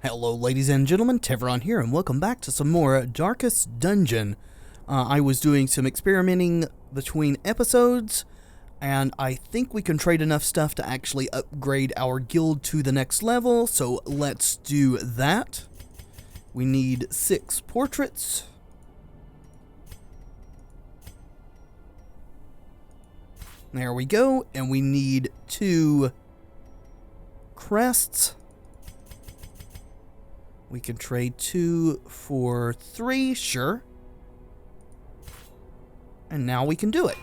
Hello ladies and gentlemen, Tevaron here, and welcome back to some more Darkest Dungeon. I was doing some experimenting between episodes, and I think we can trade enough stuff to actually upgrade our guild to the next level, so let's do that. We need 6 portraits. There we go, and we need 2 crests. We can trade 2 for 3, sure. And now we can do it.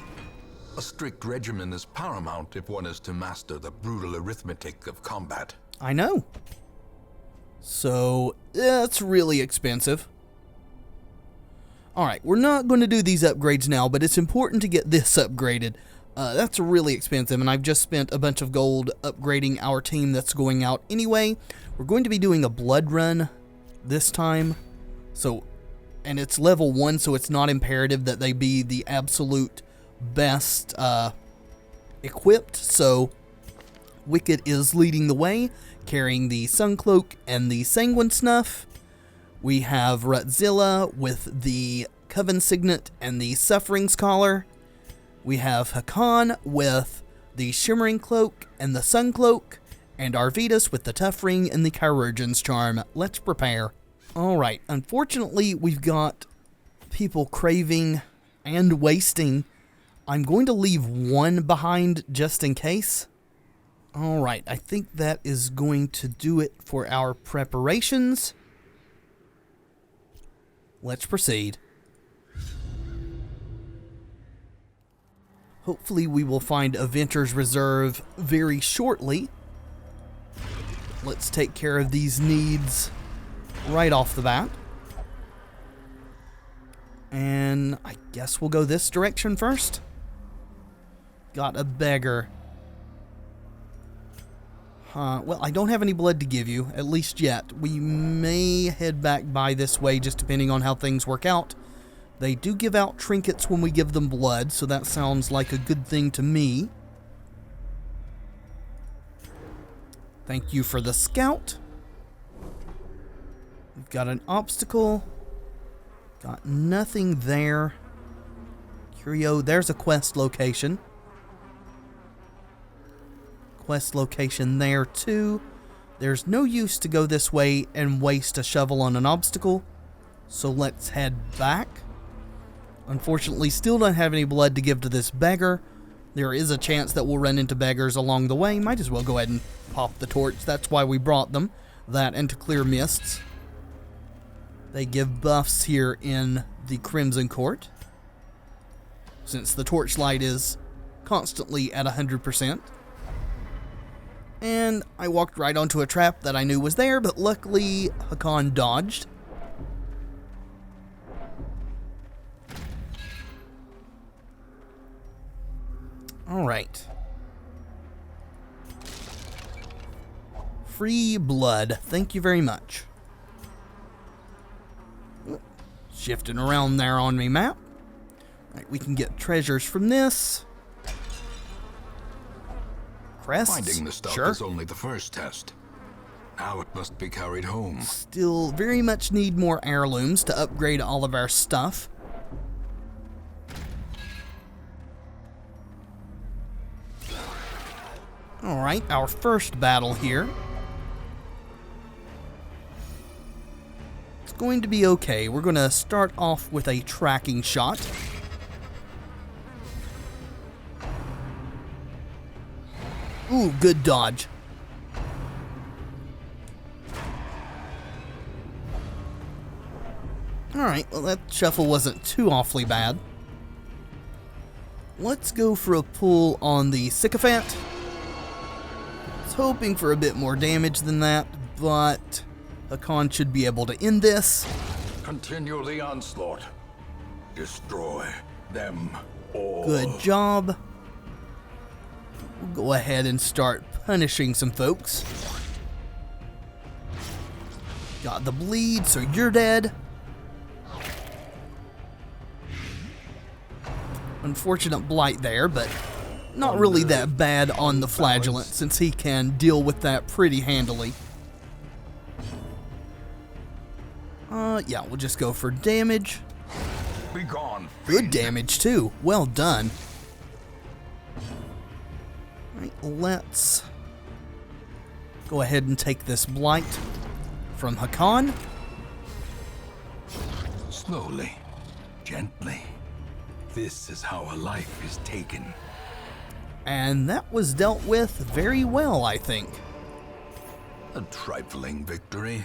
A strict regimen is paramount if one is to master the brutal arithmetic of combat. I know. So, it's really expensive. Alright, we're not going to do these upgrades now, but it's important to get this upgraded. That's really expensive, and I've just spent a bunch of gold upgrading our team that's going out anyway. We're going to be doing a blood run this time, and it's level 1, so it's not imperative that they be the absolute best equipped. So Wicked is leading the way, carrying the Sun Cloak and the Sanguine Snuff. We have Rutzilla with the Coven Signet and the Suffering's Collar. We have Hakan with the Shimmering Cloak and the Sun Cloak, and Arvidas with the Tough Ring and the Chirurgeon's Charm. Let's prepare. Alright, unfortunately we've got people craving and wasting. I'm going to leave 1 behind just in case. Alright, I think that is going to do it for our preparations. Let's proceed. Hopefully we will find a Venter's Reserve very shortly. Let's take care of these needs right off the bat. And I guess we'll go this direction first. Got a beggar. Well, I don't have any blood to give you, at least yet. We may head back by this way, just depending on how things work out. They do give out trinkets when we give them blood, so that sounds like a good thing to me. Thank you for the scout. We've got an obstacle. Got nothing there. Curio, there's a quest location. Quest location there too. There's no use to go this way and waste a shovel on an obstacle, so let's head back. Unfortunately, still don't have any blood to give to this beggar. There is a chance that we'll run into beggars along the way. Might as well go ahead and pop the torch. That's why we brought them. That and to clear mists. They give buffs here in the Crimson Court, since the torchlight is constantly at 100%. And I walked right onto a trap that I knew was there, but luckily Hakan dodged. Alright. Free blood. Thank you very much. Shifting around there on me map. Right, we can get treasures from this. Crests. Finding the stuff is only the first test. Now it must be carried home. Still very much need more heirlooms to upgrade all of our stuff. Alright, our first battle here. It's going to be okay. We're going to start off with a tracking shot. Ooh, good dodge. Alright, well that shuffle wasn't too awfully bad. Let's go for a pull on the Sycophant. Hoping for a bit more damage than that, but Hakan should be able to end this. Continue the onslaught. Destroy them all. Good job. We'll go ahead and start punishing some folks. Got the bleed, so you're dead. Unfortunate blight there, but not really that bad on the flagellant, since he can deal with that pretty handily. Yeah, we'll just go for damage. Be gone. Good damage, too. Well done. Alright, let's go ahead and take this blight from Hakan. Slowly, gently. This is how a life is taken. And that was dealt with very well, I think. A trifling victory,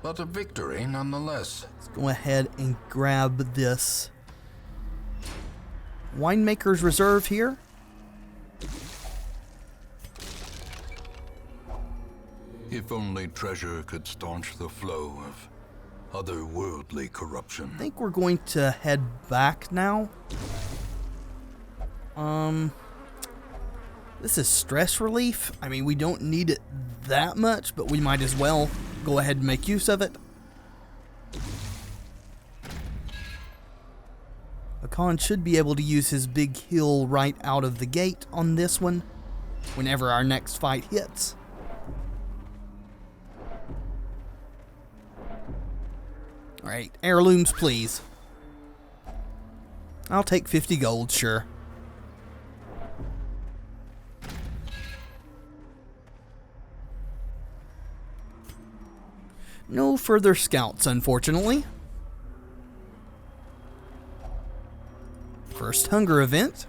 but a victory nonetheless. Let's go ahead and grab this Winemaker's Reserve here. If only treasure could staunch the flow of otherworldly corruption. I think we're going to head back now. This is stress relief. I mean, we don't need it that much, but we might as well go ahead and make use of it. Hakan should be able to use his big heal right out of the gate on this one whenever our next fight hits. Alright, heirlooms, please. I'll take 50 gold, sure. No further scouts, unfortunately. First hunger event.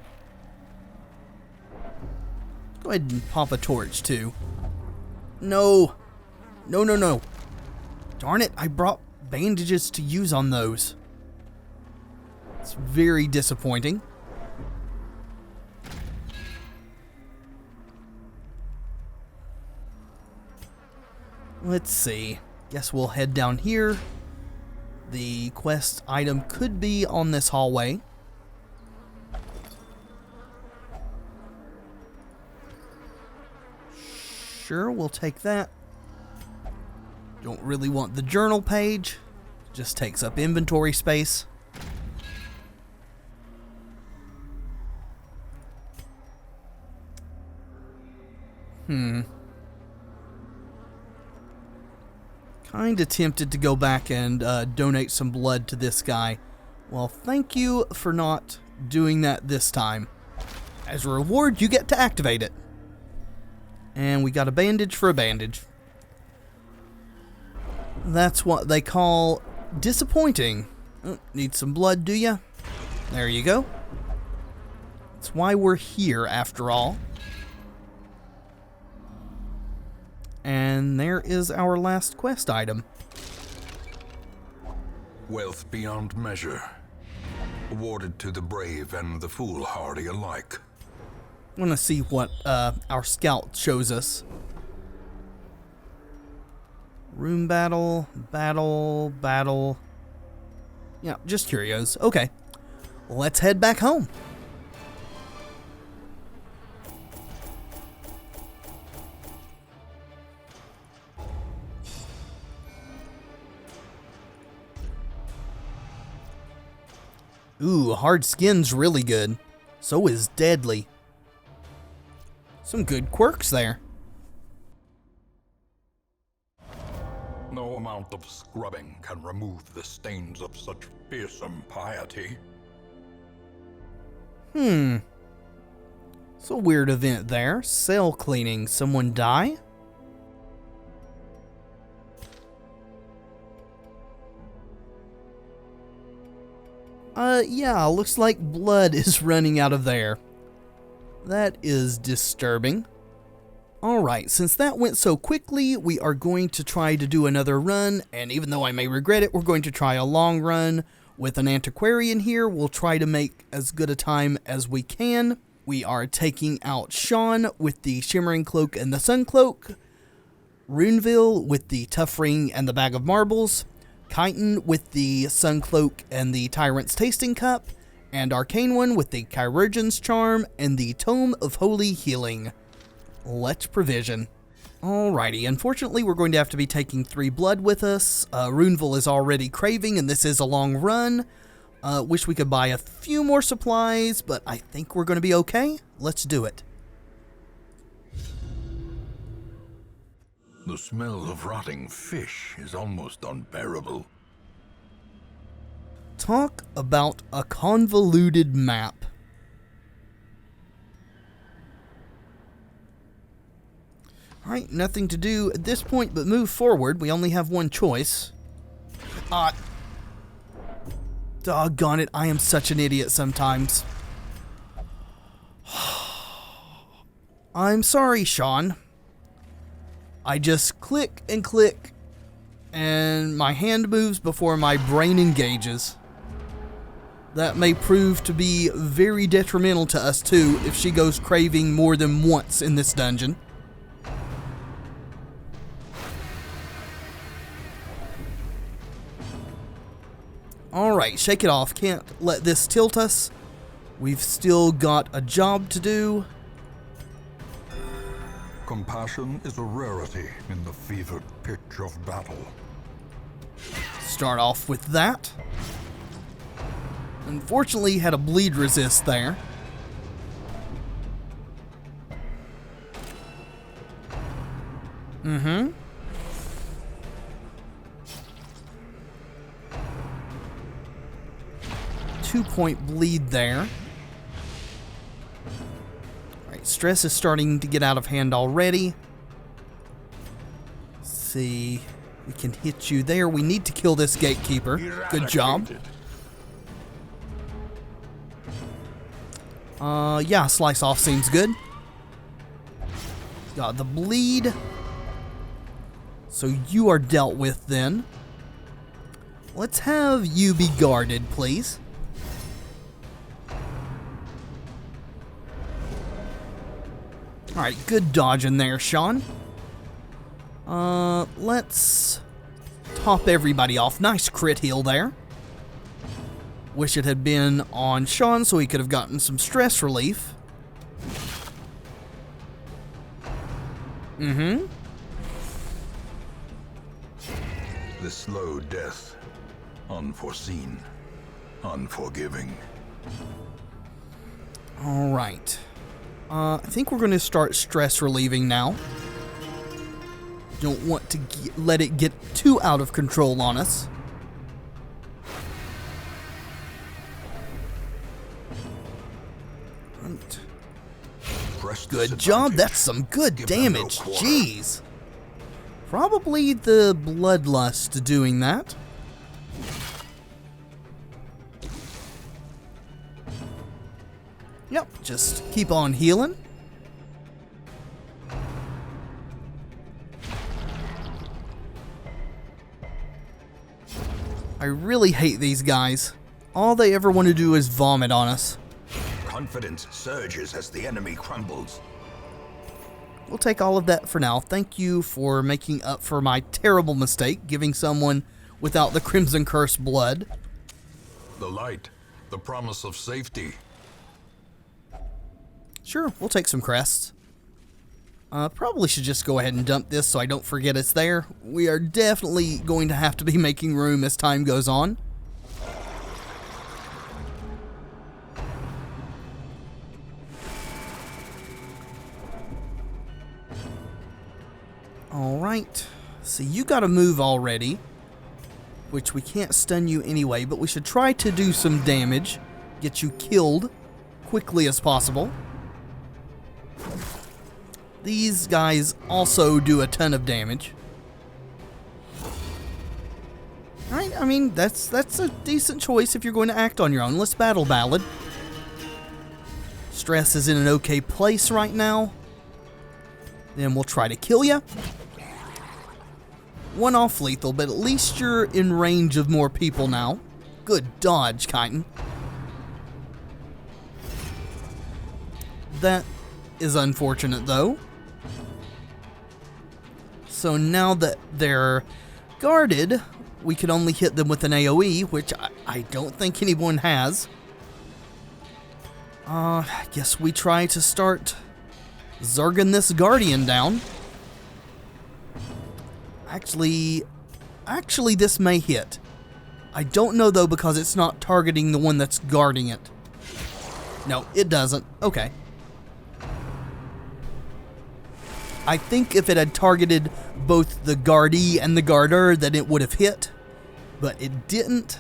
Go ahead and pop a torch, too. No. No, no, no. Darn it, I brought bandages to use on those. It's very disappointing. Let's see. Guess we'll head down here. The quest item could be on this hallway. Sure, we'll take that. Don't really want the journal page. Just takes up inventory space. Kinda tempted to go back and donate some blood to this guy. Well, thank you for not doing that this time. As a reward, you get to activate it. And we got a bandage for a bandage. That's what they call disappointing. Oh, need some blood, do ya? There you go. That's why we're here, after all. And there is our last quest item. Wealth beyond measure, awarded to the brave and the foolhardy alike. I want to see what our scout shows us. Room battle, battle. Yeah, just curios. Okay, let's head back home. Ooh, hard skin's really good. So is deadly. Some good quirks there. No amount of scrubbing can remove the stains of such fearsome piety. It's a weird event there. Cell cleaning. Someone die? Yeah, looks like blood is running out of there. That is disturbing. Alright, since that went so quickly, we are going to try to do another run, and even though I may regret it, we're going to try a long run with an antiquarian here. We'll try to make as good a time as we can. We are taking out Sean with the Shimmering Cloak and the Sun Cloak, Runeville with the Tough Ring and the Bag of Marbles, Chiton with the Sun Cloak and the Tyrant's Tasting Cup, and Arcane One with the Chirurgeon's Charm and the Tome of Holy Healing. Let's provision. Alrighty, unfortunately we're going to have to be taking 3 blood with us. Runeville is already craving and this is a long run. Wish we could buy a few more supplies, but I think we're going to be okay. Let's do it. The smell of rotting fish is almost unbearable. Talk about a convoluted map. Alright, nothing to do at this point but move forward. We only have one choice. Doggone it, I am such an idiot sometimes. I'm sorry, Sean. I just click and click, and my hand moves before my brain engages. That may prove to be very detrimental to us too if she goes craving more than once in this dungeon. Alright, shake it off. Can't let this tilt us. We've still got a job to do. Compassion is a rarity in the fevered pitch of battle. Start off with that. Unfortunately, had a bleed resist there. Mm-hmm. Two-point bleed there. Alright, stress is starting to get out of hand already. Let's see. We can hit you there. We need to kill this gatekeeper. Good job. Yeah, slice off seems good. Got the bleed. So you are dealt with then. Let's have you be guarded, please. Alright, good dodging there, Sean. Let's top everybody off. Nice crit heal there. Wish it had been on Sean so he could have gotten some stress relief. Mm-hmm. The slow death. Unforeseen. Unforgiving. Alright. I think we're going to start stress relieving now. Don't want to let it get too out of control on us. Right. Good job. That's some good damage. Jeez. Probably the bloodlust doing that. Yep, just keep on healing. I really hate these guys. All they ever want to do is vomit on us. Confidence surges as the enemy crumbles. We'll take all of that for now. Thank you for making up for my terrible mistake, giving someone without the Crimson Curse blood. The light, the promise of safety. Sure, we'll take some crests. Probably should just go ahead and dump this so I don't forget it's there. We are definitely going to have to be making room as time goes on. Alright, so you gotta move already, which we can't stun you anyway, but we should try to do some damage, get you killed quickly as possible. These guys also do a ton of damage. Alright, I mean, that's a decent choice if you're going to act on your own. Let's battle Ballad. Stress is in an okay place right now. Then we'll try to kill you. One off lethal, but at least you're in range of more people now. Good dodge, Chitin. That is unfortunate, though. So now that they're guarded, we can only hit them with an AoE, which I don't think anyone has. I guess we try to start zerging this Guardian down. Actually, this may hit. I don't know, though, because it's not targeting the one that's guarding it. No, it doesn't. Okay. I think if it had targeted both the guardee and the guarder, then it would have hit. But it didn't.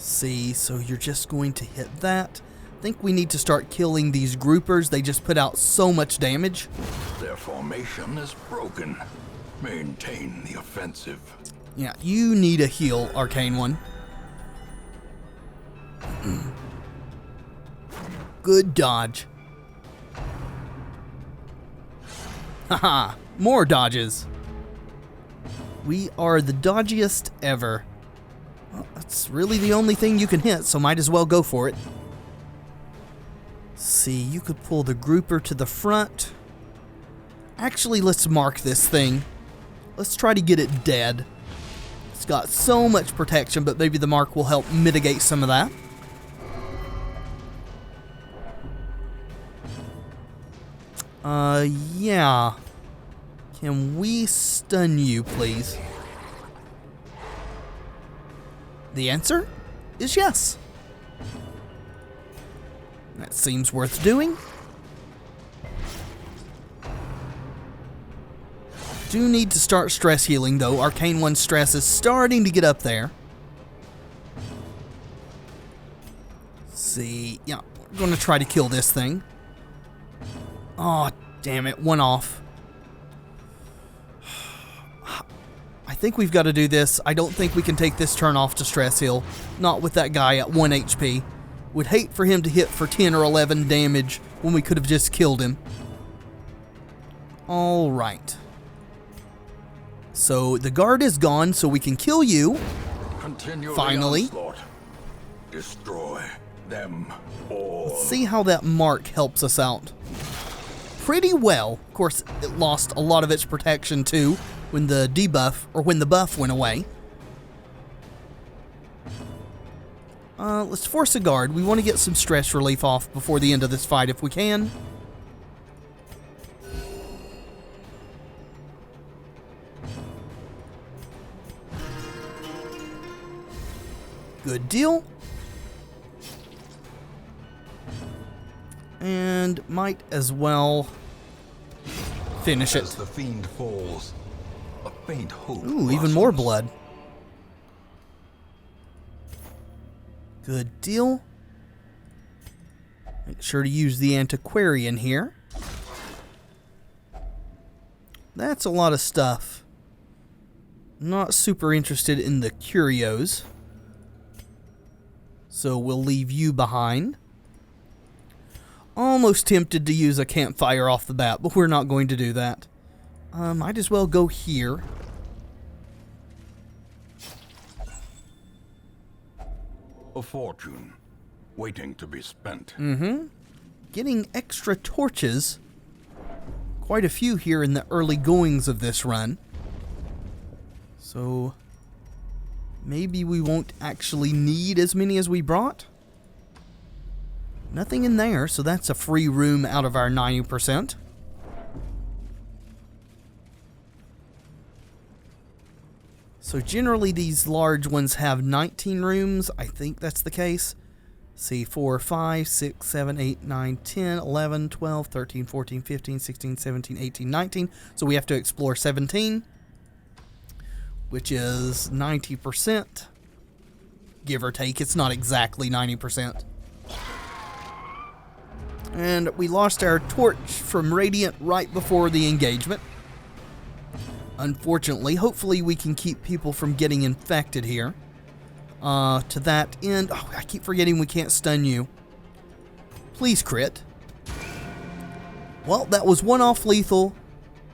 See, so you're just going to hit that. I think we need to start killing these groupers. They just put out so much damage. Their formation is broken. Maintain the offensive. Yeah, you need a heal, Arcane One. Good dodge. Haha, more dodges. We are the dodgiest ever. Well, that's really the only thing you can hit, so might as well go for it. See, you could pull the grouper to the front. Actually, let's mark this thing. Let's try to get it dead. It's got so much protection, but maybe the mark will help mitigate some of that. Yeah. Can we stun you, please? The answer is yes. That seems worth doing. Do need to start stress healing, though. Arcane 1 stress is starting to get up there. Let's see. Yeah, we're going to try to kill this thing. Oh, damn it. One off. I think we've got to do this. I don't think we can take this turn off to stress heal. Not with that guy at 1 HP. Would hate for him to hit for 10 or 11 damage when we could have just killed him. Alright. So the guard is gone, so we can kill you. Continue finally. The onslaught. Destroy them all. Let's see how that mark helps us out. Pretty well. Of course, it lost a lot of its protection too when the debuff, or when the buff went away. Let's force a guard. We want to get some stress relief off before the end of this fight if we can. Good deal. And might as well finish it. As the fiend falls, a faint hope. Ooh, even more blood. Good deal. Make sure to use the antiquarian here. That's a lot of stuff. Not super interested in the curios. So we'll leave you behind. Almost tempted to use a campfire off the bat, but we're not going to do that. Might as well go here. A fortune waiting to be spent. Getting extra torches. Quite a few here in the early goings of this run. So maybe we won't actually need as many as we brought. Nothing in there, so that's a free room out of our 90%. So generally these large ones have 19 rooms. I think that's the case. See, 4, 5, 6, 7, 8, 9, 10, 11, 12, 13, 14, 15, 16, 17, 18, 19. So we have to explore 17, which is 90%. Give or take. It's not exactly 90%. And we lost our torch from Radiant right before the engagement. Unfortunately, hopefully we can keep people from getting infected here. To that end, oh, I keep forgetting we can't stun you. Please crit. Well, that was one off lethal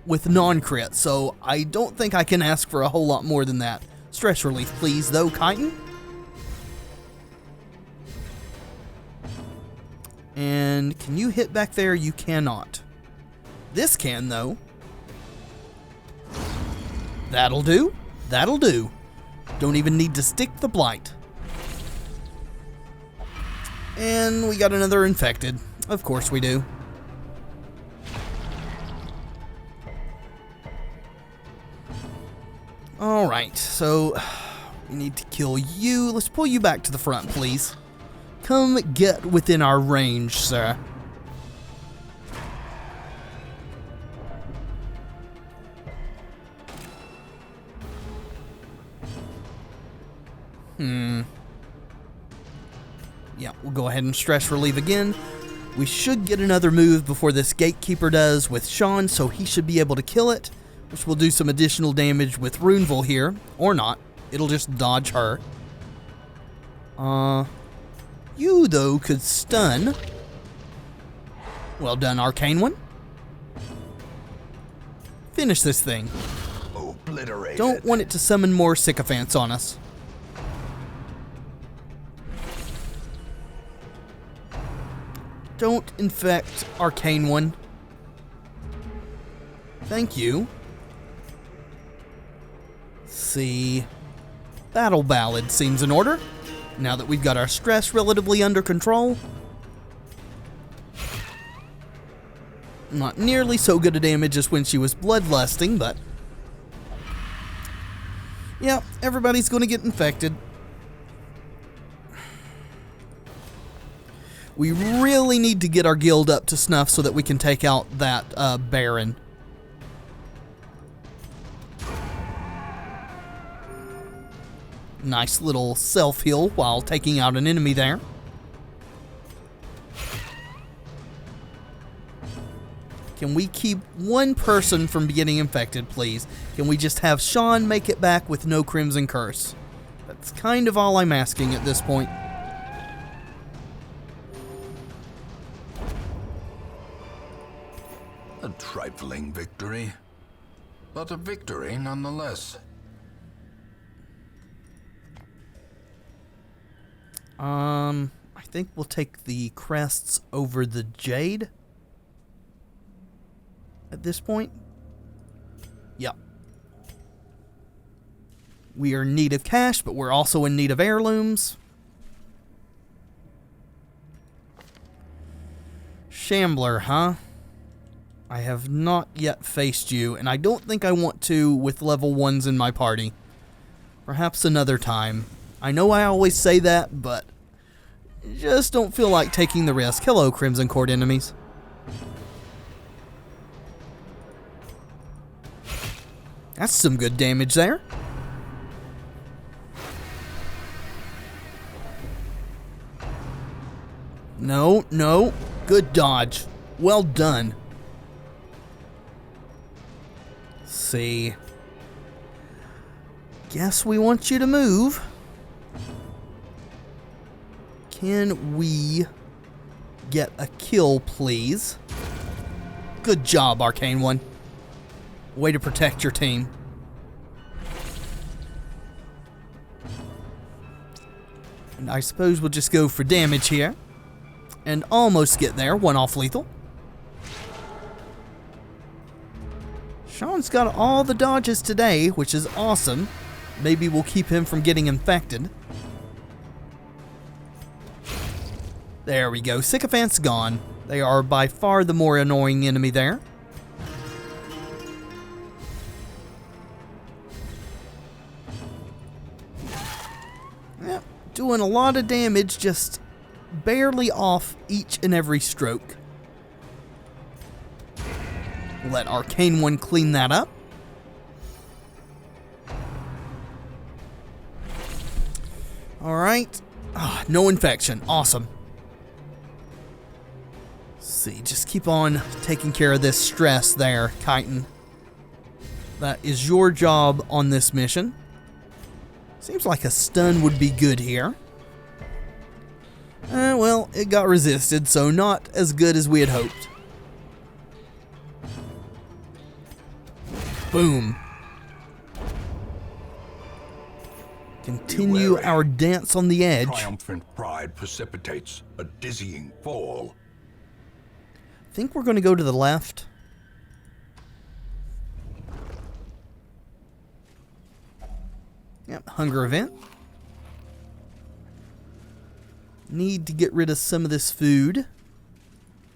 with non-crit, so I don't think I can ask for a whole lot more than that. Stress relief, please, though, Chitin. And can you hit back there? You cannot. This can, though. That'll do. That'll do. Don't even need to stick the blight. And we got another infected. Of course we do. Alright, so we need to kill you. Let's pull you back to the front, please. Come get within our range, sir. we'll go ahead and stress relieve again. We should get another move before this gatekeeper does with Sean, so he should be able to kill it, which will do some additional damage with Runeville here, or not. It'll just dodge her. You, though, could stun. Well done, Arcane One. Finish this thing. Obliterate. Don't want it to summon more sycophants on us. Don't infect Arcane One. Thank you. See. Battle Ballad seems in order. Now that we've got our stress relatively under control. Not nearly so good a damage as when she was bloodlusting, but... yeah, everybody's going to get infected. We really need to get our guild up to snuff so that we can take out that Baron. Nice little self-heal while taking out an enemy there. Can we keep one person from getting infected, please? Can we just have Sean make it back with no Crimson Curse? That's kind of all I'm asking at this point. A trifling victory, but a victory nonetheless. I think we'll take the crests over the jade at this point. Yep. We are in need of cash, but we're also in need of heirlooms. Shambler, huh? I have not yet faced you, and I don't think I want to with level 1s in my party. Perhaps another time. I know I always say that, but just don't feel like taking the risk. Hello, Crimson Court enemies. That's some good damage there. No, no. Good dodge. Well done. Let's see. Guess we want you to move. Can we get a kill, please? Good job, Arcane One. Way to protect your team. And I suppose we'll just go for damage here. And almost get there. One off lethal. Sean's got all the dodges today, which is awesome. Maybe we'll keep him from getting infected. There we go. Sycophant's gone. They are by far the more annoying enemy there. Yep, doing a lot of damage, just barely off each and every stroke. Let Arcane One clean that up. Alright. No infection. Awesome. See, just keep on taking care of this stress there, Chitin. That is your job on this mission. Seems like a stun would be good here. Well, it got resisted, so not as good as we had hoped. Boom. Continue our dance on the edge. Triumphant pride precipitates a dizzying fall. I think we're going to go to the left. Yep, hunger event. Need to get rid of some of this food.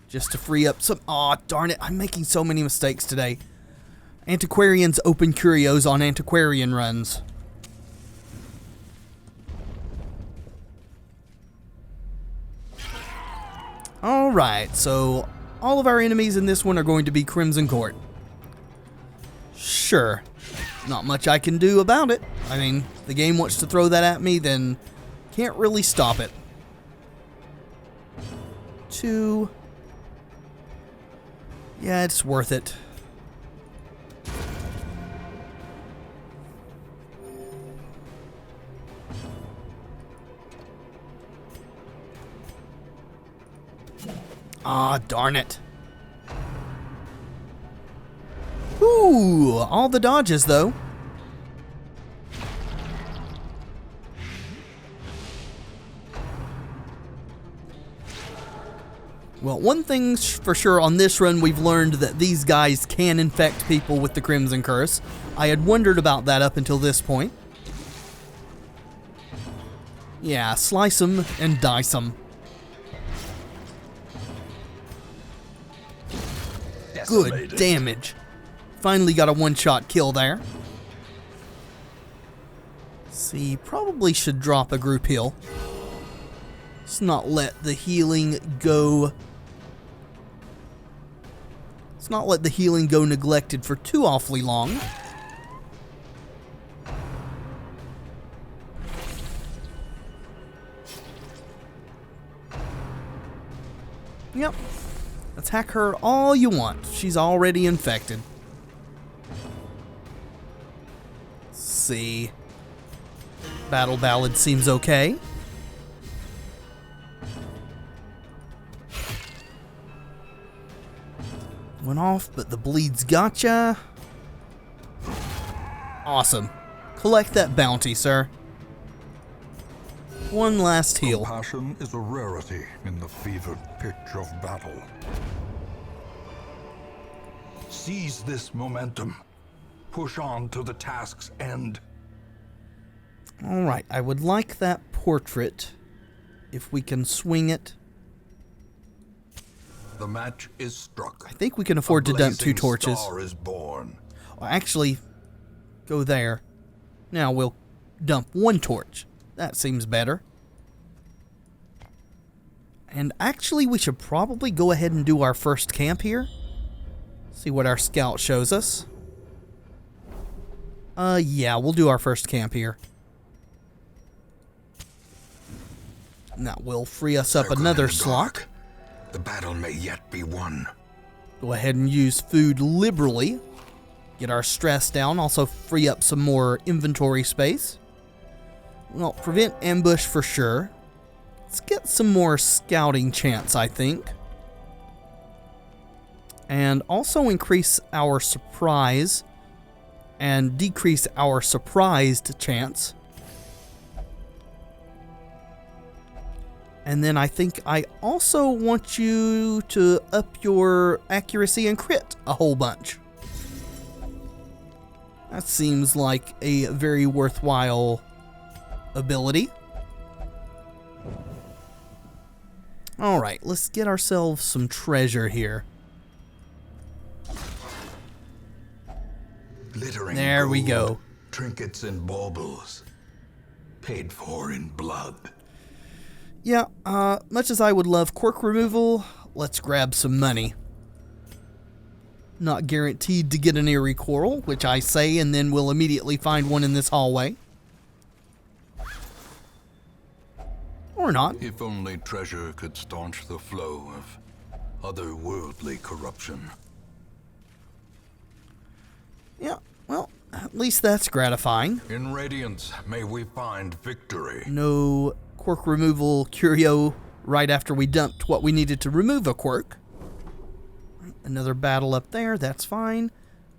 Just to free up some... Aw, darn it. I'm making so many mistakes today. Antiquarians open curios on antiquarian runs. Alright, so all of our enemies in this one are going to be Crimson Court. Sure. Not much I can do about it. I mean, if the game wants to throw that at me, then can't really stop it. 2. Yeah, it's worth it. Ah, darn it. Ooh, all the dodges though. Well, one thing for sure on this run, we've learned that these guys can infect people with the Crimson Curse. I had wondered about that up until this point. Yeah, slice them and dice them. Good damage. Finally got a one-shot kill there. See, probably should drop a group heal. Let's not let the healing go. Let's not let the healing go neglected for too awfully long. Yep. Attack her all you want. She's already infected. Let's see. Battle Ballad seems okay. Went off, but the bleed's gotcha. Awesome. Collect that bounty, sir. One last heal. Compassion is a rarity in the fevered pitch of battle. Seize this momentum. Push on to the task's end. Alright, I would like that portrait, if we can swing it. The match is struck. I think we can afford to dump 2 torches. Star is born. Well, actually, go there. Now we'll dump 1 torch. That seems better. And actually, we should probably go ahead and do our first camp here. See what our scout shows us. Yeah, we'll do our first camp here. And that will free us up another slot. The battle may yet be won. Go ahead and use food liberally. Get our stress down. Also free up some more inventory space. Well, prevent ambush for sure. Let's get some more scouting chance, I think. And also increase our surprise and decrease our surprised chance. And then I think I also want you to up your accuracy and crit a whole bunch. That seems like a very worthwhile ability. Alright, let's get ourselves some treasure here. Glittering There we gold, go. Trinkets and baubles. Paid for in blood. Yeah, much as I would love quirk removal, let's grab some money. Not guaranteed to get an eerie coral, which I say, and then we'll immediately find one in this hallway. Or not. If only treasure could staunch the flow of otherworldly corruption. Yeah, well, at least that's gratifying. In Radiance, may we find victory. No quirk removal curio right after we dumped what we needed to remove a quirk. Another battle up there, that's fine.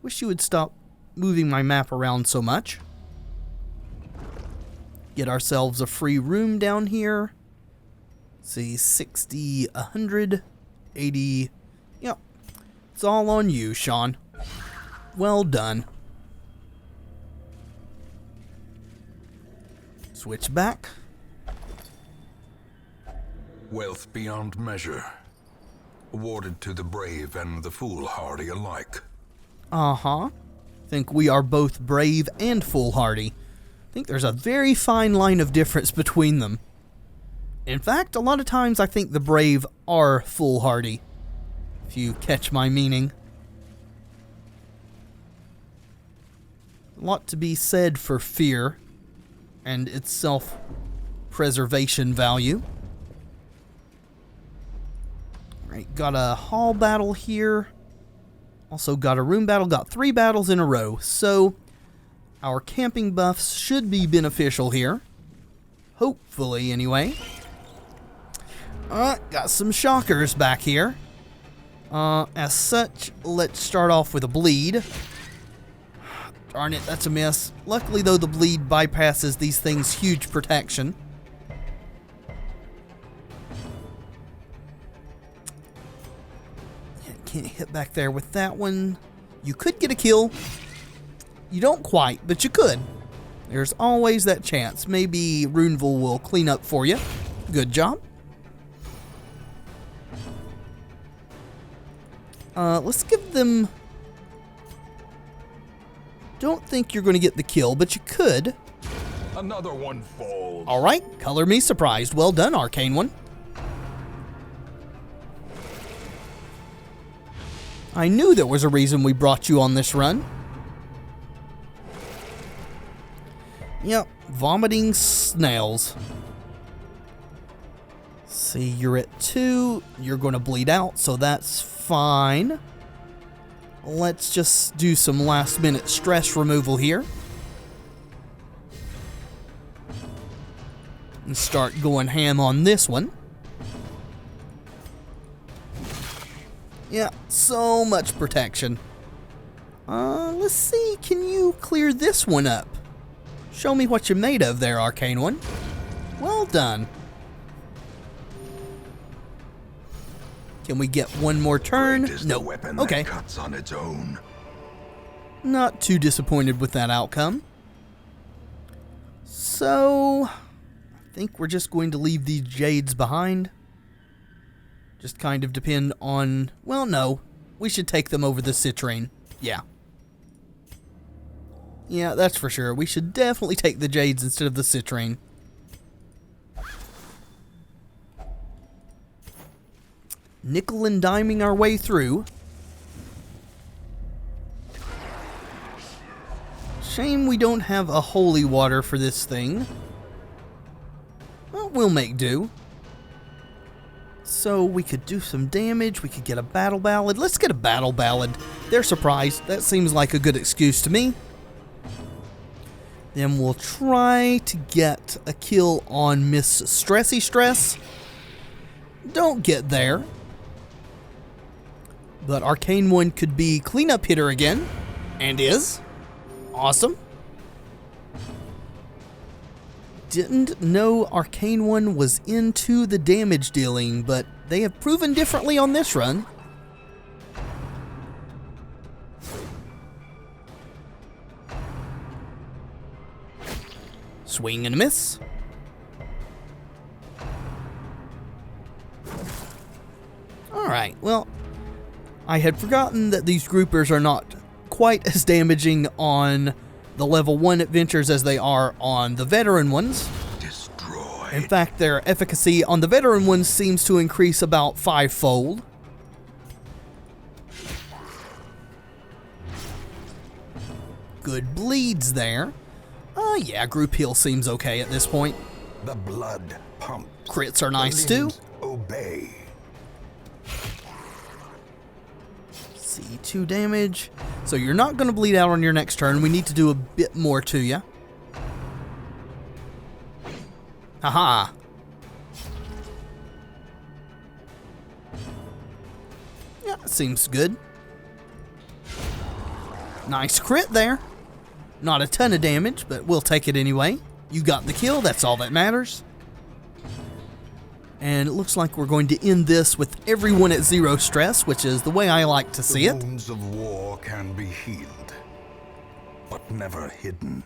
Wish you would stop moving my map around so much. Get ourselves a free room down here. See, 60, 100, 80. Yep, it's all on you, Sean. Well done. Switch back. Wealth beyond measure, awarded to the brave and the foolhardy alike. Uh-huh. Think we are both brave and foolhardy. Think there's a very fine line of difference between them. In fact, a lot of times I think the brave are foolhardy, if you catch my meaning. A lot to be said for fear and its self-preservation value. Right, got a hall battle here. Also got a room battle. Got 3 battles in a row. So our camping buffs should be beneficial here. Hopefully, anyway. Got some shockers back here. As such, let's start off with a bleed. Darn it, that's a miss. Luckily, though, the bleed bypasses these things' huge protection. Can't hit back there with that one. You could get a kill. You don't quite, but you could. There's always that chance. Maybe Runeville will clean up for you. Good job. Let's give them... Don't think you're going to get the kill, but you could. Another one falls. Alright, color me surprised. Well done, Arcane One. I knew there was a reason we brought you on this run. Yep, vomiting snails. See, you're at 2. You're going to bleed out, so that's fine. Let's just do some last-minute stress removal here. And start going ham on this one. Yeah, so much protection. Let's see, can you clear this one up? Show me what you're made of there, Arcane One. Well done. Can we get one more turn? No. Nope. Weapon Okay. that cuts on its own. Not too disappointed with that outcome. So, I think we're just going to leave these Jades behind. Just kind of depend on... Well, no. We should take them over the Citrine. Yeah. Yeah, that's for sure. We should definitely take the Jades instead of the Citrine. Nickel and diming our way through. Shame we don't have a holy water for this thing. Well, we'll make do. So we could do some damage. We could get a battle ballad. Let's get a battle ballad. They're surprised. That seems like a good excuse to me. Then we'll try to get a kill on Miss Stressy Stress. Don't get there. But Arcane One could be cleanup hitter again. And is. Awesome. Didn't know Arcane One was into the damage dealing, but they have proven differently on this run. Swing and a miss. Alright, well, I had forgotten that these groupers are not quite as damaging on the level 1 adventures as they are on the veteran ones. Destroyed. In fact, their efficacy on the veteran ones seems to increase about 5-fold. Good bleeds there. Yeah, group heal seems okay at this point. The blood pumps. Crits are nice The too. limbs obey. See, 2 damage. So you're not going to bleed out on your next turn. We need to do a bit more to you. Haha. Yeah, seems good. Nice crit there. Not a ton of damage, but we'll take it anyway. You got the kill, that's all that matters. And it looks like we're going to end this with everyone at 0 stress, which is the way I like to see The it. wounds of war can be healed, but never hidden.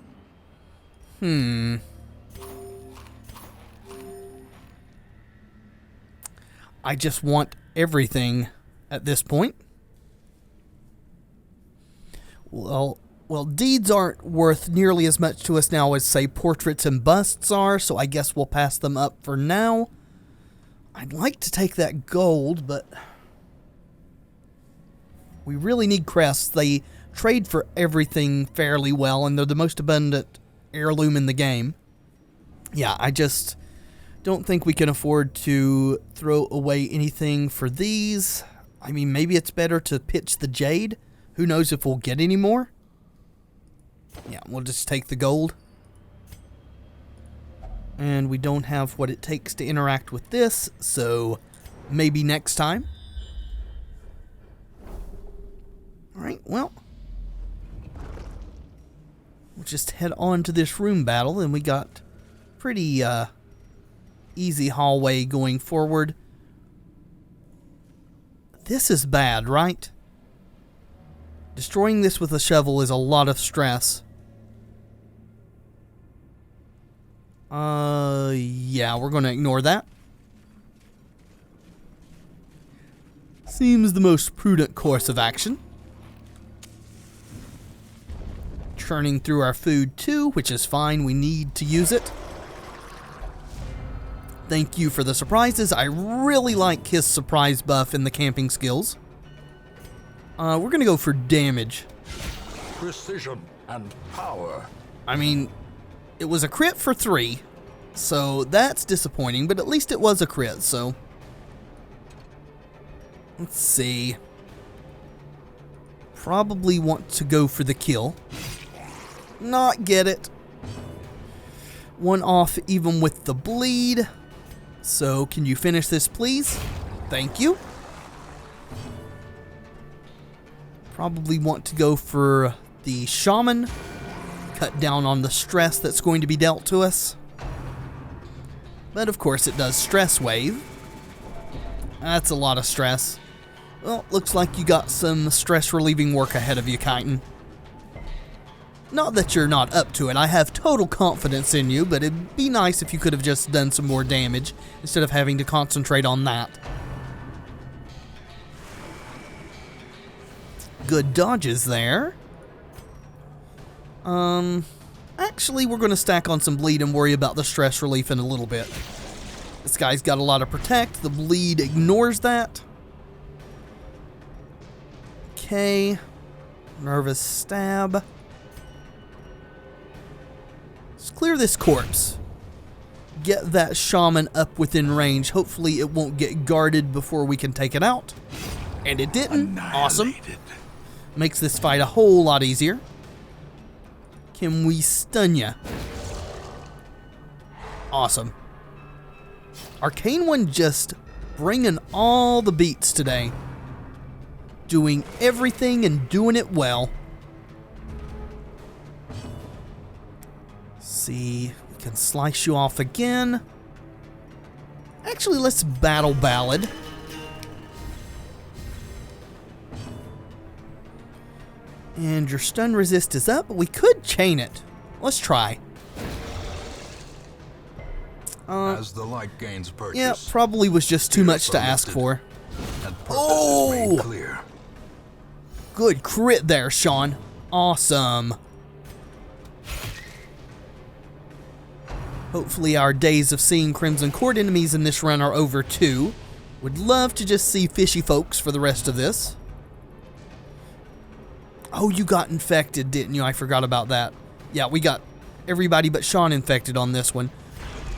I just want everything at this point. Well, deeds aren't worth nearly as much to us now as, say, portraits and busts are, so I guess we'll pass them up for now. I'd like to take that gold, but we really need crests. They trade for everything fairly well, and they're the most abundant heirloom in the game. Yeah, I just Don't think we can afford to throw away anything for these. I mean, maybe it's better to pitch the jade. Who knows if we'll get any more? Yeah, we'll just take the gold. And we don't have what it takes to interact with this, so maybe next time. Alright, well. We'll just head on to this room battle, and we got pretty easy hallway going forward. This is bad, right? Destroying this with a shovel is a lot of stress. Yeah, we're going to ignore that. Seems the most prudent course of action. Churning through our food too, which is fine. We need to use it. Thank you for the surprises. I really like his surprise buff in the camping skills. We're going to go for damage. Precision and power. I mean, it was a crit for 3, so that's disappointing, but at least it was a crit, so. Let's see. Probably want to go for the kill. Not get it. 1 off even with the bleed. So, can you finish this, please? Thank you. Probably want to go for the shaman. Cut down on the stress that's going to be dealt to us. But of course it does stress wave. That's a lot of stress. Well, looks like you got some stress relieving work ahead of you, Chitin. Not that you're not up to it. I have total confidence in you, but it'd be nice if you could have just done some more damage instead of having to concentrate on that. Good dodges there. Actually, we're going to stack on some bleed and worry about the stress relief in a little bit. This guy's got a lot of protect. The bleed ignores that. Okay. Nervous stab. Let's clear this corpse. Get that shaman up within range. Hopefully it won't get guarded before we can take it out. And it didn't. Awesome. Makes this fight a whole lot easier. Can we stun ya? Awesome. Arcane One just bringing all the beats today. Doing everything and doing it well. See, we can slice you off again. Actually, let's battle ballad. And your stun resist is up, but we could chain it. Let's try. As the light gains purchase, Yeah, probably was just too much to ask for. Oh! Clear. Good crit there, Sean. Awesome. Hopefully our days of seeing Crimson Court enemies in this run are over too. Would love to just see fishy folks for the rest of this. Oh, you got infected, didn't you? I forgot about that. Yeah, we got everybody but Sean infected on this one.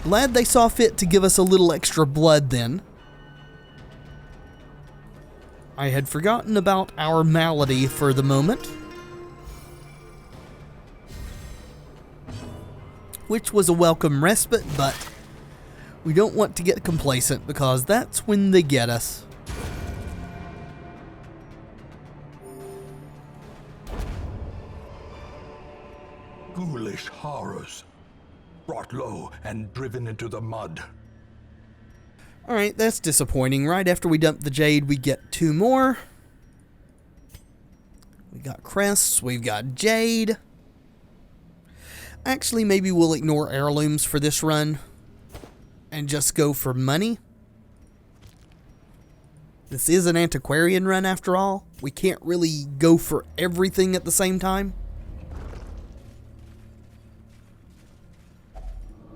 Glad they saw fit to give us a little extra blood then. I had forgotten about our malady for the moment. Which was a welcome respite, but we don't want to get complacent because that's when they get us. Ghoulish horrors, brought low and driven into the mud. Alright, that's disappointing. Right after we dump the jade, we get 2 more. We got crests, we've got jade. Actually, maybe we'll ignore heirlooms for this run and just go for money. This is an antiquarian run after all. We can't really go for everything at the same time.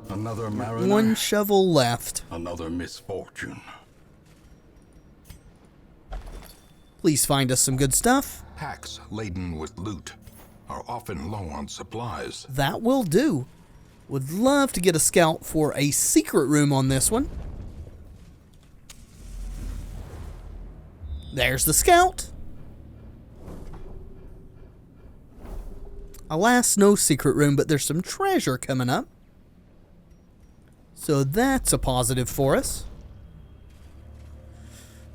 Another mariner. 1 shovel left. Another misfortune. Please find us some good stuff. Packs laden with loot are often low on supplies. That will do. Would love to get a scout for a secret room on this one. There's the scout. Alas, no secret room, but there's some treasure coming up. So that's a positive for us.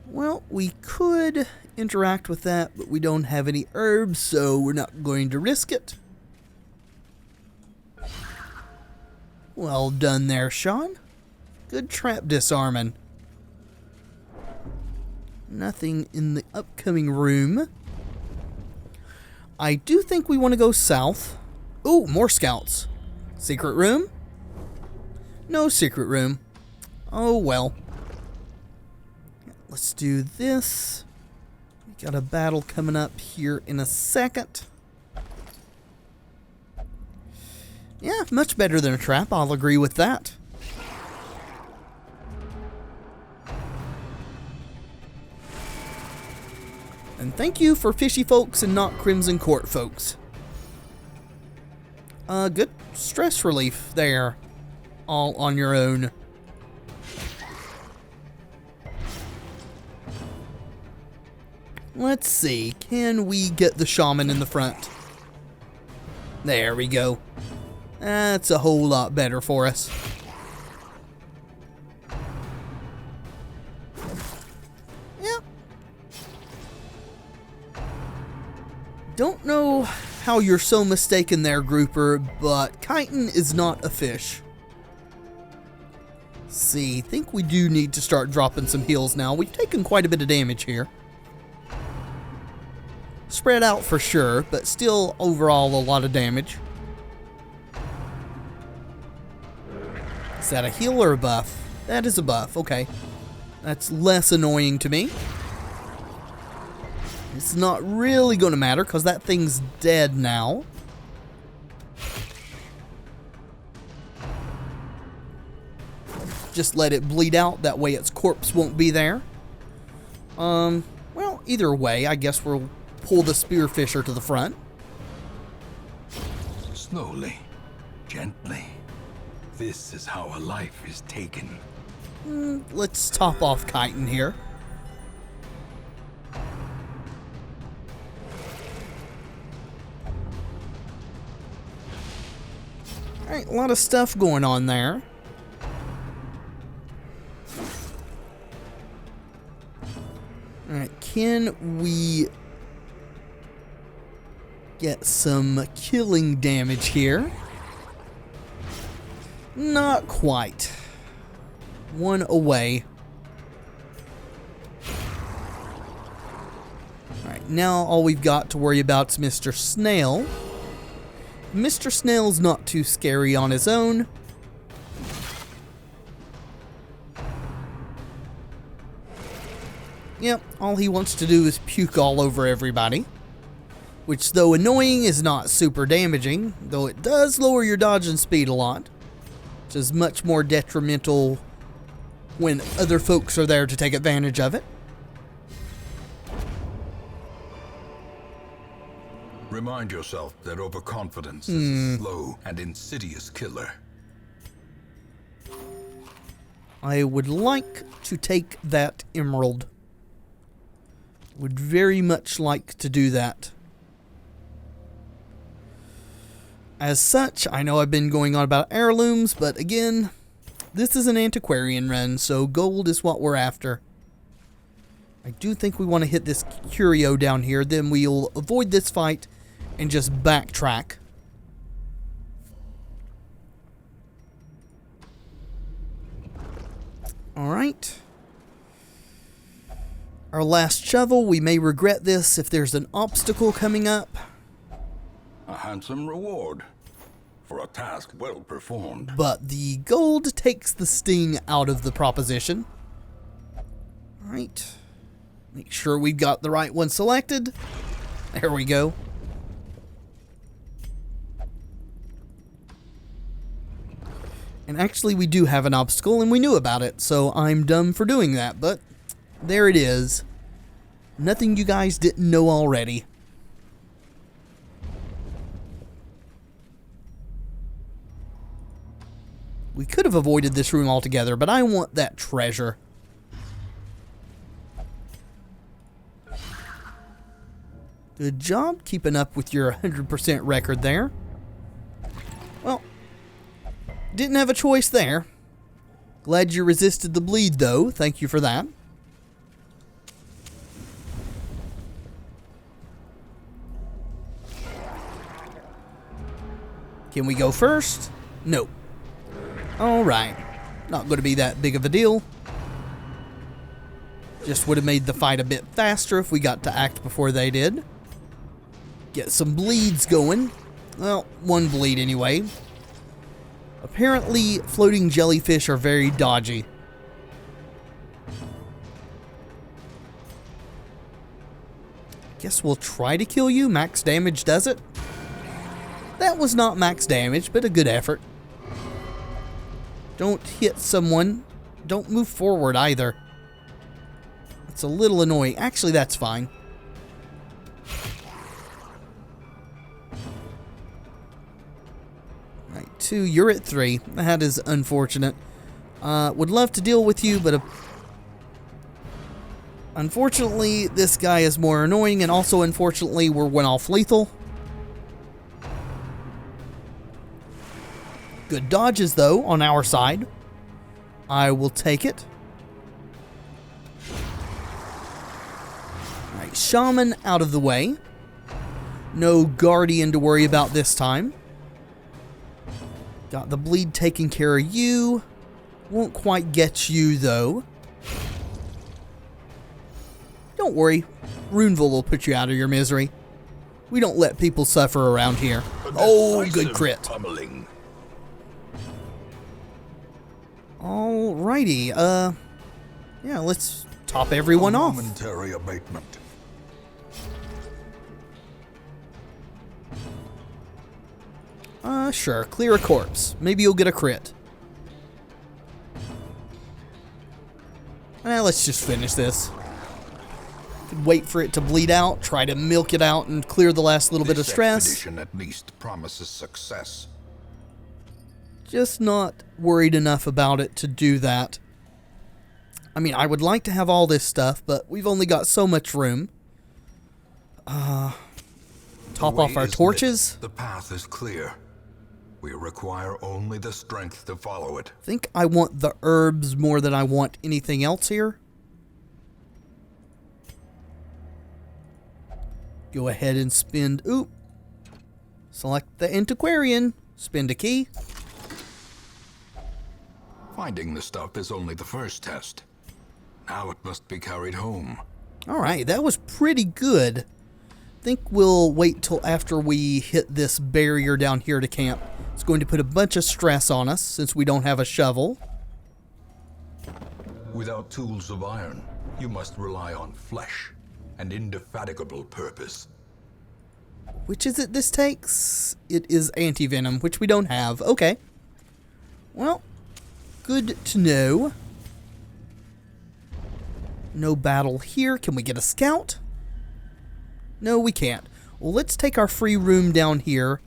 Well, we could interact with that, but we don't have any herbs, so we're not going to risk it. Well done there, Sean. Good trap disarming. Nothing in the upcoming room. I do think we want to go south. Ooh, more scouts. Secret room? No secret room. Oh well. Let's do this. We got a battle coming up here in a second. Yeah, much better than a trap. I'll agree with that. And thank you for fishy folks and not Crimson Court folks. Good stress relief there. All on your own. Let's see. Can we get the shaman in the front? There we go. That's a whole lot better for us. Yep. Don't know how you're so mistaken there, grouper, but chitin is not a fish. See, think we do need to start dropping some heals now. We've taken quite a bit of damage here. Spread out for sure, but still overall a lot of damage. Is that a heal or a buff? That is a buff, okay. That's less annoying to me. It's not really going to matter because that thing's dead now. Just let it bleed out, that way its corpse won't be there. Well, either way, I guess we'll pull the spearfisher to the front. Slowly, gently. This is how a life is taken. Let's top off chitin here. Alright, a lot of stuff going on there. Alright, can we get some killing damage here? Not quite. One away. Alright, now all we've got to worry about is Mr. Snail. Mr. Snail's not too scary on his own. Yep, all he wants to do is puke all over everybody. Which, though annoying, is not super damaging, though it does lower your dodge and speed a lot. Which is much more detrimental when other folks are there to take advantage of it. Remind yourself that overconfidence is a slow and insidious killer. I would like to take that emerald. Would very much like to do that. As such, I know I've been going on about heirlooms, but again, this is an antiquarian run, so gold is what we're after. I do think we want to hit this curio down here, then we'll avoid this fight and just backtrack. Alright. Our last shovel, we may regret this if there's an obstacle coming up. A handsome reward for a task well performed. But the gold takes the sting out of the proposition. Alright. Make sure we've got the right one selected. There we go. And actually we do have an obstacle and we knew about it, so I'm dumb for doing that, but there it is. Nothing you guys didn't know already. We could have avoided this room altogether, but I want that treasure. Good job keeping up with your 100% record there. Well, didn't have a choice there. Glad you resisted the bleed, though. Thank you for that. Can we go first? Nope. Alright. Not going to be that big of a deal. Just would have made the fight a bit faster if we got to act before they did. Get some bleeds going. Well, one bleed anyway. Apparently, floating jellyfish are very dodgy. Guess we'll try to kill you. Max damage does it. That was not max damage, but a good effort. Don't hit someone. Don't move forward either. It's a little annoying. Actually, that's fine. Right, 2. You're at 3. That is unfortunate. Would love to deal with you, but unfortunately, this guy is more annoying, and also, unfortunately, we're one off lethal. Good dodges, though, on our side. I will take it. Alright, Shaman out of the way. No Guardian to worry about this time. Got the bleed taking care of you. Won't quite get you, though. Don't worry. Runeville will put you out of your misery. We don't let people suffer around here. Oh, good crit. Pummeling. Alrighty, yeah, let's top everyone off. Momentary abatement. Sure, clear a corpse. Maybe you'll get a crit. Let's just finish this. Could wait for it to bleed out, try to milk it out, and clear the last little bit of stress. This expedition at least promises success. Just not worried enough about it to do that. I mean, I would like to have all this stuff, but we've only got so much room. Top off our torches. The path is clear. We require only the strength to follow it. I think I want the herbs more than I want anything else here. Go ahead and spend... Oop. Select the antiquarian. Spend a key. Finding the stuff is only the first test. Now it must be carried home. Alright, that was pretty good. I think we'll wait till after we hit this barrier down here to camp. It's going to put a bunch of stress on us since we don't have a shovel. Without tools of iron, you must rely on flesh and indefatigable purpose. Which is it this takes? It is anti-venom, which we don't have. Okay. Well, good to know. No battle here. Can we get a scout? No, we can't. Well, let's take our free room down here.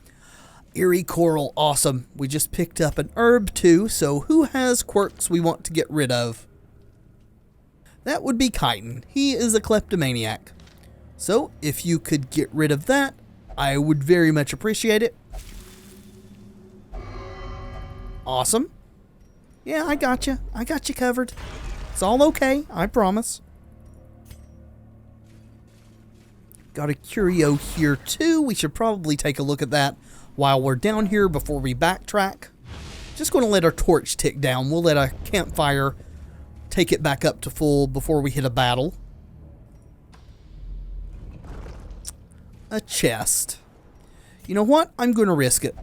Eerie coral, awesome. We just picked up an herb too, so who has quirks we want to get rid of? That would be Chitin. He is a kleptomaniac. So, if you could get rid of that, I would very much appreciate it. Awesome. Yeah, I got you. I got you covered. It's all okay, I promise. Got a curio here too. We should probably take a look at that while we're down here before we backtrack. Just going to let our torch tick down. We'll let our campfire take it back up to full before we hit a battle. A chest. You know what? I'm going to risk it.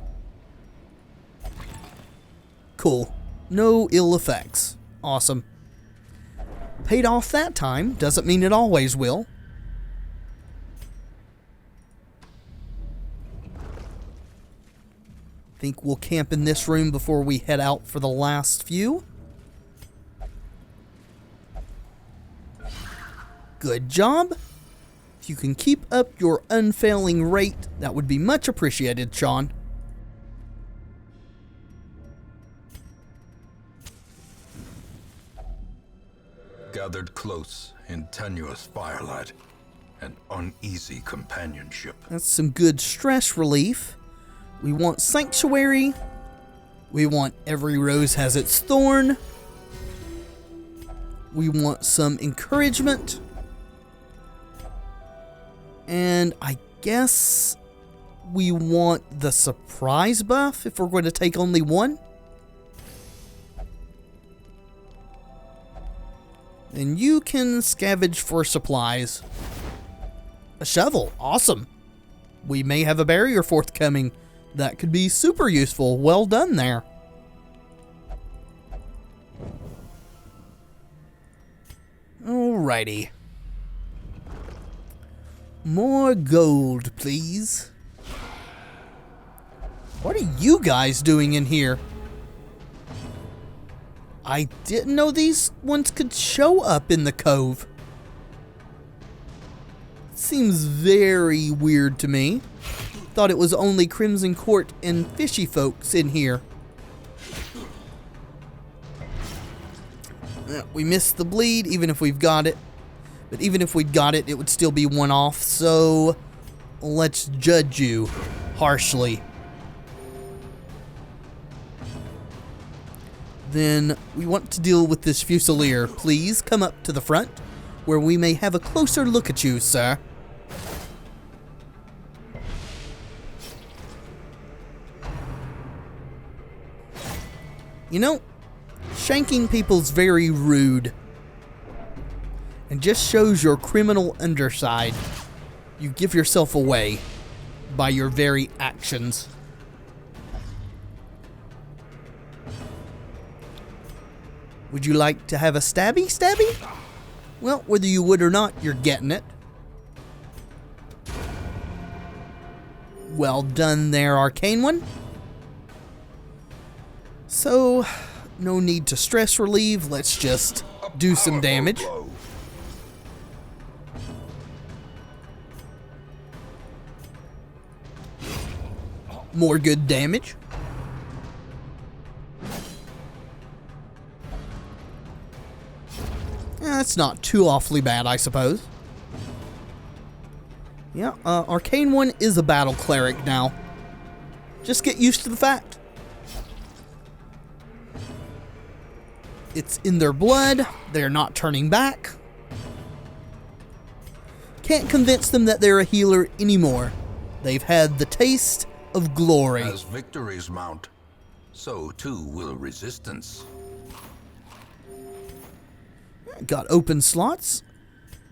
Cool. No ill effects. Awesome. Paid off that time. Doesn't mean it always will. Think we'll camp in this room before we head out for the last few. Good job. If you can keep up your unfailing rate, that would be much appreciated, Sean. gathered close in tenuous firelight and uneasy companionship. That's some good stress relief. We want sanctuary. We want every rose has its thorn. We want some encouragement. And I guess we want the surprise buff if we're going to take only one. And you can scavenge for supplies. A shovel, awesome. We may have a barrier forthcoming. That could be super useful. Well done there. Alrighty. More gold, please. What are you guys doing in here? I didn't know these ones could show up in the cove. Seems very weird to me. Thought it was only Crimson Court and fishy folks in here. We missed the bleed, even if we've got it. But even if we'd got it, it would still be one off. So let's judge you harshly. Then we want to deal with this Fusilier. Please come up to the front, where we may have a closer look at you, sir. You know, shanking people's very rude. And just shows your criminal underside. You give yourself away by your very actions. Would you like to have a stabby? Well, whether you would or not, you're getting it. Well done there, Arcane One. So, no need to stress relieve. Let's just do some damage. More good damage. That's not too awfully bad, I suppose. Yeah, Arcane One is a battle cleric now. Just get used to the fact. It's in their blood. They're not turning back. Can't convince them that they're a healer anymore. They've had the taste of glory. As victories mount, so too will resistance. Got open slots.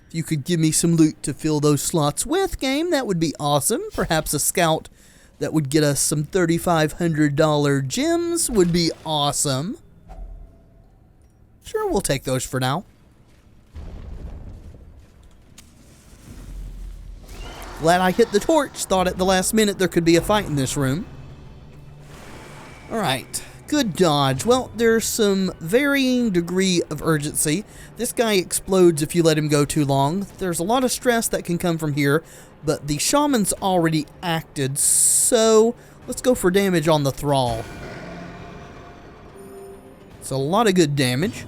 If you could give me some loot to fill those slots with, game, that would be awesome. Perhaps a scout that would get us some $3,500 gems would be awesome. Sure, we'll take those for now. Glad I hit the torch. Thought at the last minute there could be a fight in this room. Alright. Good dodge. Well, there's some varying degree of urgency. This guy explodes if you let him go too long. There's a lot of stress that can come from here, but the shaman's already acted, so let's go for damage on the thrall. It's a lot of good damage.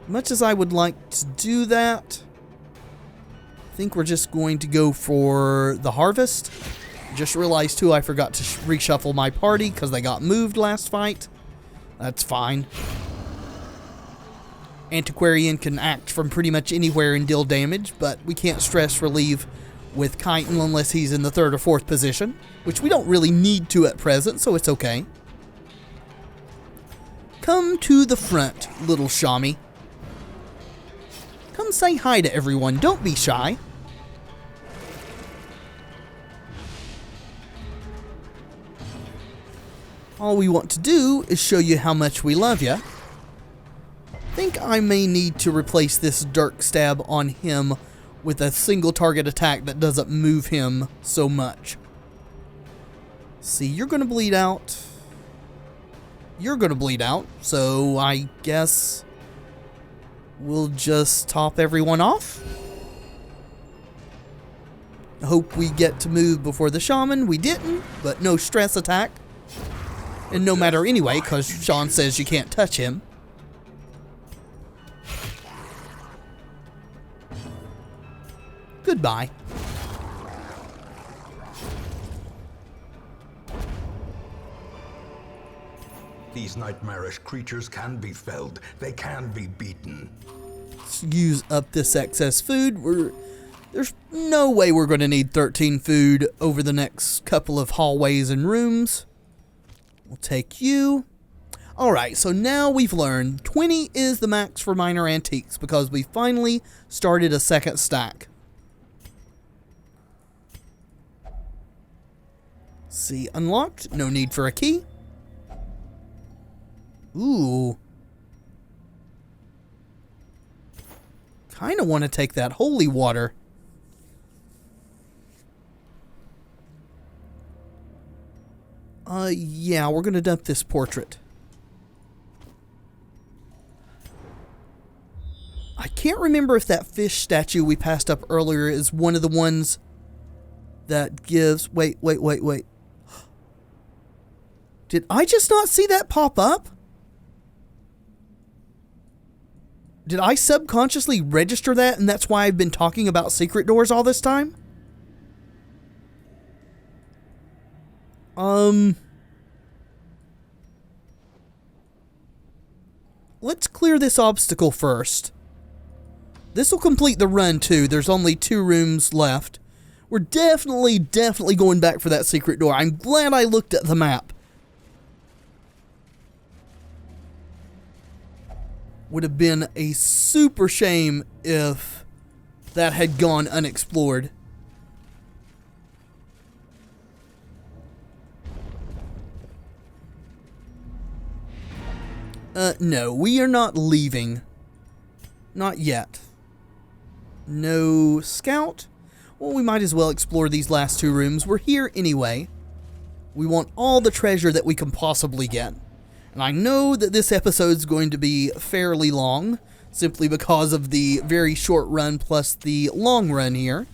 Much as I would like to do that, I think we're just going to go for the harvest. Just realized too I forgot to reshuffle my party because they got moved last fight. That's fine. Antiquarian can act from pretty much anywhere and deal damage, but we can't stress relieve with Chitin unless he's in the 3rd or 4th position, which we don't really need to at present, so it's okay. Come to the front, little Shami. Come say hi to everyone, don't be shy. All we want to do is show you how much we love you. Think I may need to replace this Dark Stab on him with a single target attack that doesn't move him so much. See, you're going to bleed out. You're going to bleed out, so I guess we'll just top everyone off. Hope we get to move before the shaman. We didn't, but no stress attack. And no matter anyway, because Sean says you can't touch him. Goodbye. These nightmarish creatures can be felled. They can be beaten. Let's use up this excess food. There's no way we're going to need 13 food over the next couple of hallways and rooms. We'll take you. Alright, so now we've learned 20 is the max for minor antiques because we finally started a second stack. See, unlocked. No need for a key. Ooh. Kind of want to take that holy water. Yeah, we're going to dump this portrait. I can't remember if that fish statue we passed up earlier is one of the ones that gives... Wait. Did I just not see that pop up? Did I subconsciously register that and that's why I've been talking about secret doors all this time? Let's clear this obstacle first. This will complete the run too. There's only 2 rooms left. We're definitely going back for that secret door. I'm glad I looked at the map. Would have been a super shame if that had gone unexplored. No, we are not leaving. Not yet. No scout? Well, we might as well explore these last 2 rooms. We're here anyway. We want all the treasure that we can possibly get. And I know that this episode's going to be fairly long, simply because of the very short run plus the long run here.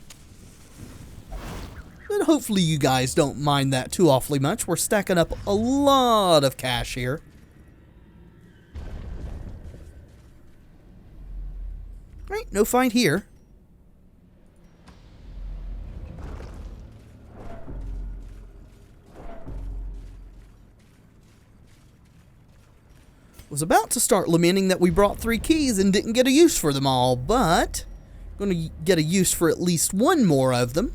But hopefully you guys don't mind that too awfully much. We're stacking up a lot of cash here. Right, no fight here. Was about to start lamenting that we brought 3 keys and didn't get a use for them all, but going to get a use for at least 1 more of them.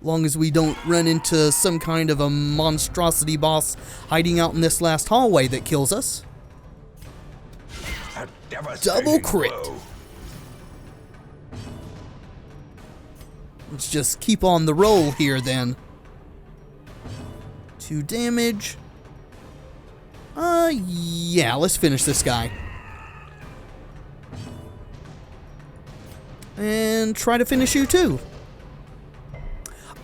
Long as we don't run into some kind of a monstrosity boss hiding out in this last hallway that kills us. Double crit. Blow. Let's just keep on the roll here then. 2 damage. Yeah, let's finish this guy. And try to finish you too.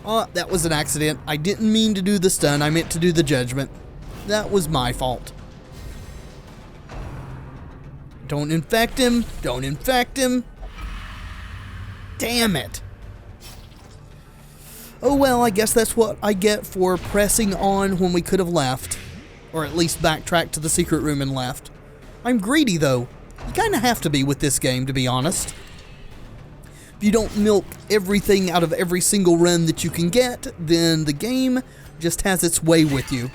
That was an accident. I didn't mean to do the stun. I meant to do the judgment. That was my fault. Don't infect him. Don't infect him. Damn it. Oh well, I guess that's what I get for pressing on when we could have left. Or at least backtracked to the secret room and left. I'm greedy though. You kinda have to be with this game, to be honest. If you don't milk everything out of every single run that you can get, then the game just has its way with you.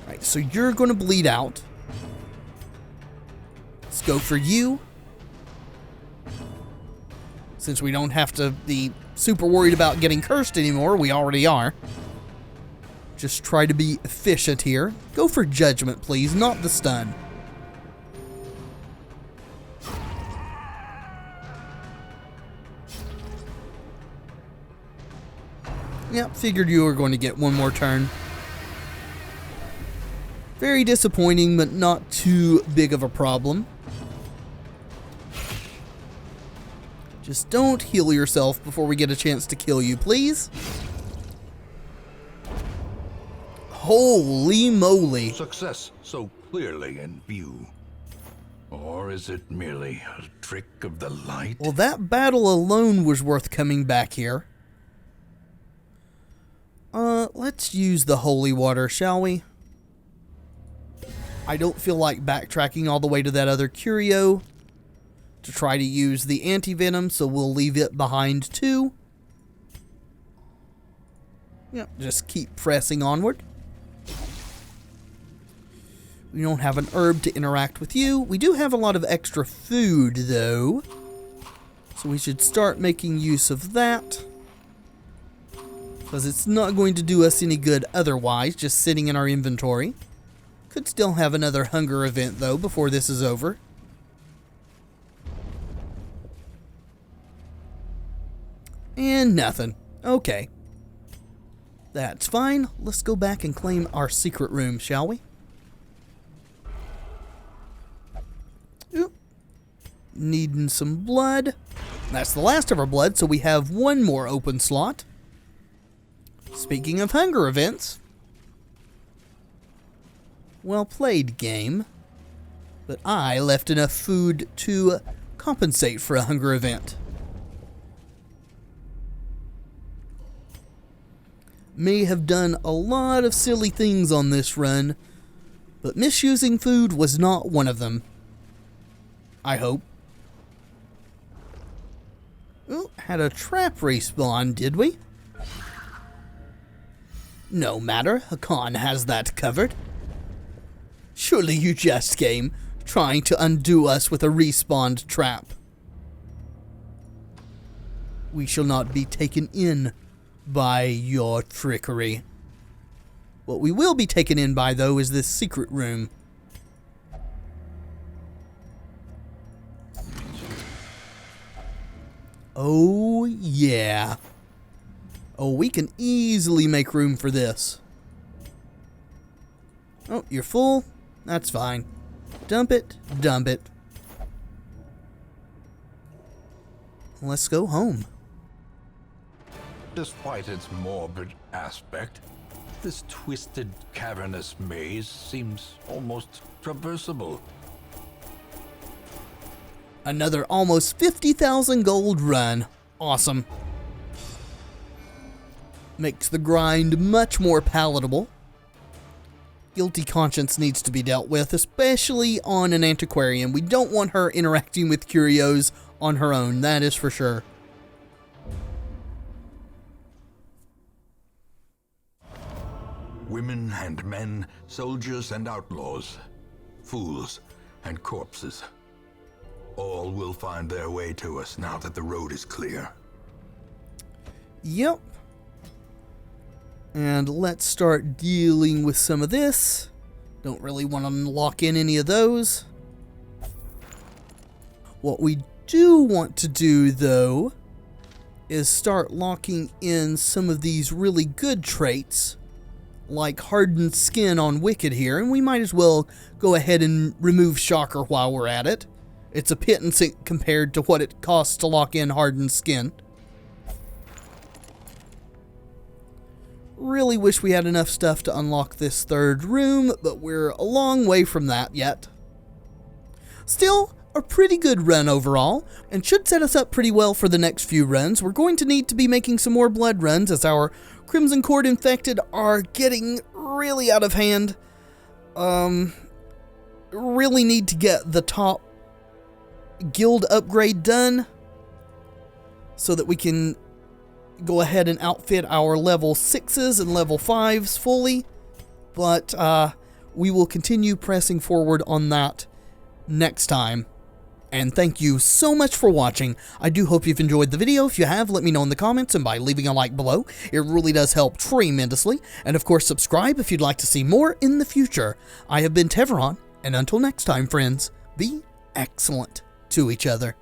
Alright, so you're gonna bleed out. Let's go for you. Since we don't have to be super worried about getting cursed anymore, we already are. Just try to be efficient here. Go for judgment, please, not the stun. Yep, figured you were going to get 1 more turn. Very disappointing, but not too big of a problem. Just don't heal yourself before we get a chance to kill you, please. Holy moly. Success so clearly in view. Or is it merely a trick of the light? Well, that battle alone was worth coming back here. Let's use the holy water, shall we? I don't feel like backtracking all the way to that other curio to try to use the anti-venom, so we'll leave it behind too. Yep, just keep pressing onward. We don't have an herb to interact with you. We do have a lot of extra food, though, so we should start making use of that, because it's not going to do us any good otherwise, just sitting in our inventory. Could still have another hunger event, though, before this is over. And nothing. Okay. That's fine. Let's go back and claim our secret room, shall we? Oop. Needing some blood. That's the last of our blood, so we have one more open slot. Speaking of hunger events, well played, game. But I left enough food to compensate for a hunger event. May have done a lot of silly things on this run, but misusing food was not one of them. I hope. Ooh, had a trap respawn, did we? No matter, Hakan has that covered. Surely you jest, game, trying to undo us with a respawned trap. We shall not be taken in by your trickery. What we will be taken in by, though, is this secret room. Oh, yeah. Oh, we can easily make room for this. Oh, you're full? That's fine. Dump it, dump it. Let's go home. Despite its morbid aspect, this twisted, cavernous maze seems almost traversable. Another almost 50,000 gold run. Awesome. Makes the grind much more palatable. Guilty conscience needs to be dealt with, especially on an antiquarian. We don't want her interacting with curios on her own, that is for sure. Women and men, soldiers and outlaws, fools and corpses. All will find their way to us now that the road is clear. Yep. And let's start dealing with some of this. Don't really want to lock in any of those. What we do want to do, though, is start locking in some of these really good traits, like hardened skin on Wicked here, and we might as well go ahead and remove Shocker while we're at it. It's a pittance compared to what it costs to lock in hardened skin. Really wish we had enough stuff to unlock this third room, but we're a long way from that yet. Still, a pretty good run overall, and should set us up pretty well for the next few runs. We're going to need to be making some more blood runs as our Crimson Court infected are getting really out of hand. Really need to get the top guild upgrade done so that we can go ahead and outfit our level 6s and level 5s fully, but we will continue pressing forward on that next time. And thank you so much for watching. I do hope you've enjoyed the video. If you have, let me know in the comments and by leaving a like below. It really does help tremendously. And of course, subscribe if you'd like to see more in the future. I have been Tevaron, and until next time, friends, be excellent to each other.